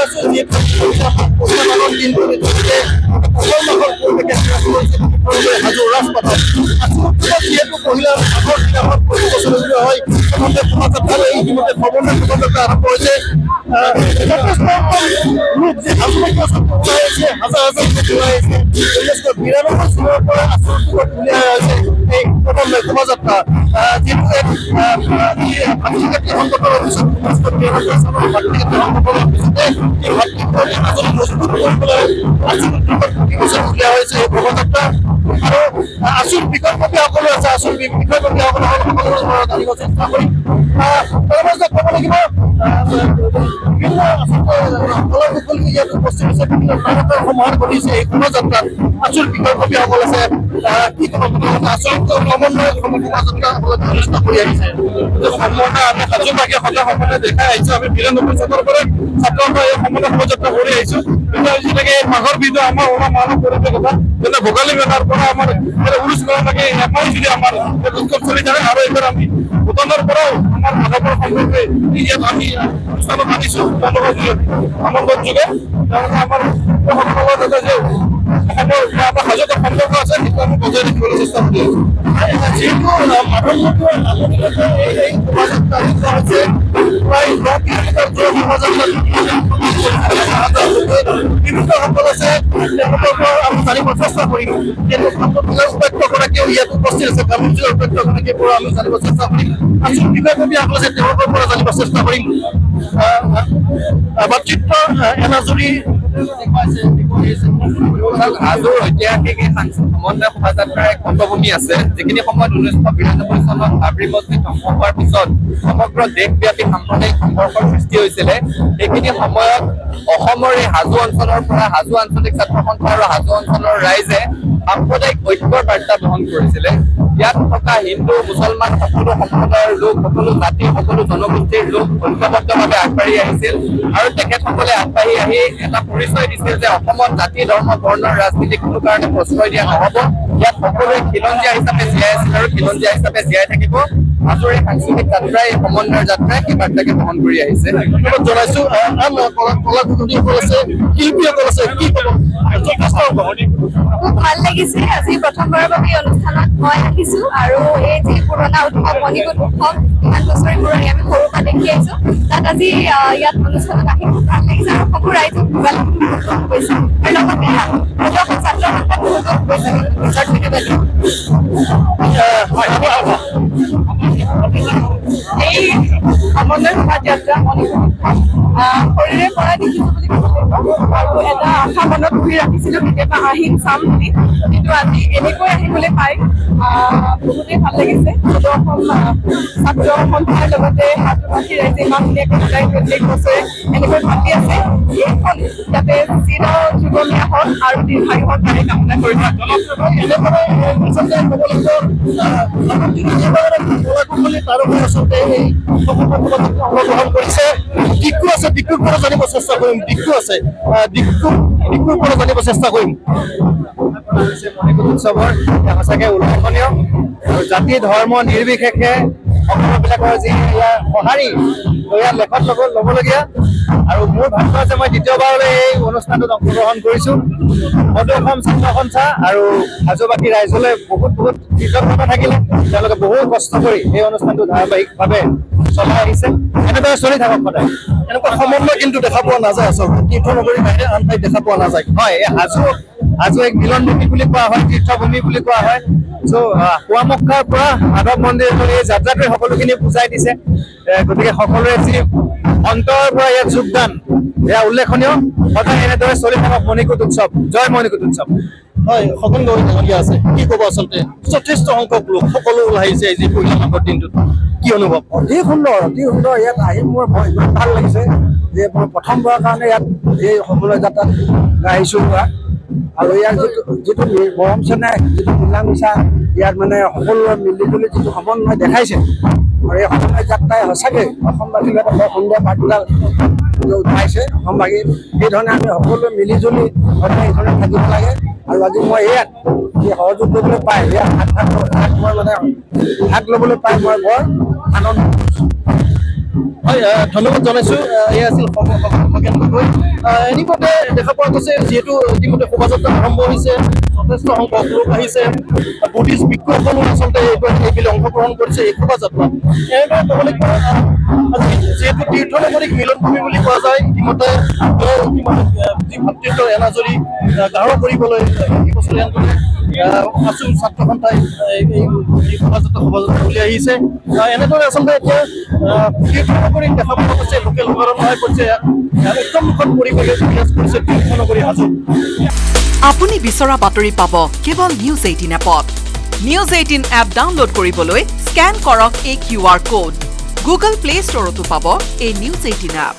আছো যে পোস্টাৰৰ দিনটো হাজোৰ ৰাজপথত যিহেতু মহিলাৰ আগৰ দিনাখন প্ৰচলিত হয় শোভাযাত্ৰালৈ ইতিমধ্যে ভ্ৰমণৰ শোভাযাত্ৰা আৰম্ভ হৈছে যথেষ্ট লোক যে হাজাৰ হাজাৰ লোক ওলাই আহিছে 1992 চনৰ পৰা আচলতে উলিয়াই আছে এই প্ৰথম শোভাযাত্ৰা যিটো ভাতৃঘাটী সংগঠনৰ পিছত 1992 চনৰ ভাতৃঘাটী সংগঠনৰ পিছতে এই ভাতৃঘাটী মাজত মজবুত কৰিবলৈ আচল বছৰ উলিওৱা হৈছে এই শোভাযাত্ৰা আৰু আচল বিষয়ববী সকলো আছে আচল বিষয়ববী সকলো জানিব চেষ্টা কৰিম তাৰ মাজত ক'ব লাগিব বিভিন্ন ইয়াত উপস্থিত হৈছে বিভিন্ন নাটকৰ সমাহাৰ কৰিছে এই শোভাযাত্ৰাত আচল বিষয়ববীসকল আছে কি আচল সমন্বয় শোভাযাত্ৰা চেষ্টা কৰি আহিছে সমন্বয় আমি সাজুবাগীয়ে সদায় সমন্বয় দেখাই আহিছোঁ আমি 92 চনৰ পৰা ছাত্ৰৰ পৰা এই সমন্বয় শোভাযাত্ৰা কৰি আহিছোঁ এতিয়া যেনেকৈ মাঘৰ বিহু আমাৰ মানৱ পৰিৱেশ কথা যেনে ভোগালী মেলাৰ পৰা আমাৰ উৰুচ মেলালৈকে এমাহ যদি আমাৰ উৎসৱ চলি থাকে আৰু এইবাৰ আমি ভূটানৰ পৰাও আমাৰ মাধৱৰ সম্পৰ্কে ইয়াত আমি অনুষ্ঠানত আনিছোঁ তেওঁলোকৰ আনন্দৰ যোগে তেওঁলোকে আমাৰ সকলৰ যে আমাৰ সাজত সম্পৰ্ক আছে সেইটো আমি বজাই ৰাখিবলৈ চেষ্টা কৰি আছোঁ যিহেতু মাধৱৰ এই শোভাযাত্ৰা হৈছে প্ৰায় 10 কিলোমিটাৰ দূৰ শোভাযাত্ৰা বিভিন্নসকল আছে তেওঁলোকৰ পৰা আমি জানিব চেষ্টা কৰিম কিন্তু উপাধ্যগৰাকীয়েও ইয়াত উপস্থিত আছে গ্ৰামীণ জিলাৰ উপাধ্যগৰাকীৰ পৰা আমি জানিব চেষ্টা কৰিম আচল বিষয়ববীসকল আছে তেওঁলোকৰ পৰা জানিব চেষ্টা কৰিম মাতৃত্ব এনাজৰী হাজোৰ ঐতিহাসিক এই সমন্বয় শোভাযাত্ৰাৰ এক পটভূমি আছে যিখিনি সময়ত 1992 চনত বাবৰি মছজিদ ধ্বংস হোৱাৰ পিছত সমগ্ৰ দেশব্যাপী সাম্প্ৰদায়িক সংঘৰ্ষৰ সৃষ্টি হৈছিলে সেইখিনি সময়ত অসমৰ এই হাজো অঞ্চলৰ পৰা হাজো আঞ্চলিক ছাত্ৰ সন্থা আৰু হাজো অঞ্চলৰ ৰাইজে সাম্প্ৰদায়িক ঐক্যৰ বাৰ্তা বহন কৰিছিলে ইয়াত থকা হিন্দু মুছলমান সকলো সম্প্ৰদায়ৰ লোক সকলো জাতি সকলো জনগোষ্ঠীৰ লোক ঐক্যবদ্ধভাৱে আগবাঢ়ি আহিছিল আৰু তেখেতসকলে আগবাঢ়ি আহি এটা পৰিচয় দিছিল যে অসমত জাতি ধৰ্ম বৰ্ণৰ ৰাজনীতি কোনো কাৰণে প্ৰশ্ৰয় দিয়া নহ'ব ইয়াত সকলোৱে খিলঞ্জীয়া হিচাপে জীয়াই আছিল আৰু খিলঞ্জীয়া হিচাপে জীয়াই থাকিব হাজোৰ এই সাংস্কৃতিক যাত্ৰাই সমন্বয়ৰ যাত্ৰাই সেই বাৰ্তাকে বহন কৰি আহিছে জনাইছোঁ আন কলাকুশলীসকল আছে শিল্পীসকল আছে কি ক'ব খুব ভাল লাগিছে আজি প্ৰথমবাৰৰ বাবে অনুষ্ঠানত মই আহিছোঁ আৰু এই যি পুৰণা উৎসৱ মণিকুট উৎসৱ ইমান বছৰে পুৰণি আমি সৰুৰ পৰা দেখি আহিছোঁ তাত আজি ইয়াত অনুষ্ঠানত আহি খুব ভাল লাগিছে আৰু সকলো ৰাইজক গৈছে আৰু লগতে ছাত্ৰ সন্থাক বহুতো গৈছে এই সমন্বয় শোভাযাত্ৰা মণিকুট শৰীৰে পৰা দেখিছোঁ বুলি ক'ব লাগিব আৰু এটা আশা মনত পুহি ৰাখিছিলোঁ কেতিয়াবা আহিম চাম বুলি কিন্তু আজি এনেকৈ আহিবলৈ পাই বহুতেই ভাল লাগিছে অসম ছাত্ৰ সন্থাৰ লগতে হাজোবাসী ৰাইজে ইমান ধুনীয়াকৈ সদায় প্ৰত্যেক বছৰে এনেকৈ ভাবি আছে এইখন যাতে চিৰ যুগমীয়া হওক আৰু দীৰ্ঘায়ু হওক তাৰে কামনা কৰিছোঁ আচলতে এই অংশগ্ৰহণ কৰিছে দিকু আছে দিকুৰ পৰা জানিব চেষ্টা কৰিম দিকু আছে দিকুৰ পৰা জানিব চেষ্টা কৰিম মণিকুট উৎসৱৰ সঁচাকৈ উল্লেখনীয় আৰু জাতি ধৰ্ম নিৰ্বিশেষে সকলোবিলাকৰ যি ইয়াৰ সঁহাৰি ইয়াৰ লেখত ল'বলগীয়া আৰু মোৰ ভাগ্য আছে মই দ্বিতীয়বাৰলৈ এই অনুষ্ঠানটোত অংশগ্ৰহণ কৰিছোঁ মধ্য অসম ছাত্ৰ সন্থা আৰু হাজোবাসী ৰাইজলৈ বহুত বহুত কৃতজ্ঞতা থাকিলে তেওঁলোকে বহু কষ্ট কৰি এই অনুষ্ঠানটো ধাৰাবাহিকভাৱে চলাই আহিছে এনেদৰে চলি থাকক সদায় এনেকুৱা সমন্বয় কিন্তু দেখা পোৱা নাযায় আচলতে তীৰ্থনগৰীৰ বাহিৰে আন ঠাইত দেখা পোৱা নাযায় হয় এই হাজো এক মিলনভূমি বুলি কোৱা হয় তীৰ্থভূমি বুলি কোৱা হয় চ' পুৱামক্কাৰ পৰা মাধৱ মন্দিৰলৈ এই যাত্ৰাটোৱে সকলোখিনি বুজাই দিছে গতিকে সকলোৰে যি অন্তৰৰ পৰা ইয়াত যোগদান এয়া উল্লেখনীয় সদায় এনেদৰে চলি থাকক মণিকুট উৎসৱ জয় মণিকুট উৎসৱ হয় সঘন গৌৰৱলীয়া আছে কি ক'ব আচলতে যথেষ্ট সংখ্যক লোক সকলো ওলাই আহিছে এই যি পহিলা মাঘৰ দিনটোত কি অনুভৱ অতি সুন্দৰ ইয়াত আহি মোৰ ইমান ভাল লাগিছে যে মই প্ৰথমবাৰৰ কাৰণে ইয়াত এই সমন্বয় যাত্ৰাত গাইছোঁ আৰু ইয়াৰ যিটো মৰম চেনেহ যিটো মিলা মিছা ইয়াত মানে সকলোৱে মিলি জুলি যিটো সমন্বয় দেখাইছে আৰু এই সমন্বয় যাত্ৰাই সঁচাকৈ অসমবাসীক এটা বৰ সুন্দৰ বাৰ্তা পাইছে অসমবাসী সেইধৰণে আমি সকলোৱে মিলি জুলি সদায় এইধৰণে থাকিব লাগে আৰু আজি মই ইয়াত এই সহযোগ কৰিবলৈ পাই ইয়াত ভাগ ল'বলৈ পাই মই বৰ আনন্দ হয় ধন্যবাদ জনাইছো এয়া আছিল খগেন গগৈ এনেকুৱাতে দেখা পোৱা গৈছে যিহেতু ইতিমধ্যে শোভাযাত্ৰা আৰম্ভ হৈছে যথেষ্ট সংখ্যক লোক আহিছে বুদ্ধিষ্ট বিক্ষোভসকলো আচলতে এইবিলাক অংশগ্ৰহণ কৰিছে এই শোভাযাত্ৰাত এনেদৰে ক'ব লাগিব যিহেতু তীৰ্থনগৰীক মিলনভূমি বুলি কোৱা যায় ইতিমধ্যে যি ভাতৃত্বৰ এনাজৰী গাঢ় কৰিবলৈ বছৰীয়া আছো ছাত্ৰ সন্থাই এই শোভাযাত্ৰা উলিয়াই আহিছে এনেদৰে আচলতে এতিয়া তীৰ্থনগৰীত দেখা পোৱা গৈছে লোকেল নগৰত হৈ পৰিছে উত্তম মুখত পৰিৱেশ বিৰাজ কৰিছে তীৰ্থনগৰী সাজু আপুনি বিচৰা বাতৰি পাব কেৱল নিউজ 18 এপত নিউজ 18 এপ ডাউনলোড কৰিবলৈ স্ক্যান কৰক এই QR কোড গুগল প্লে ষ্টৰতো পাব এই নিউজ 18 এপ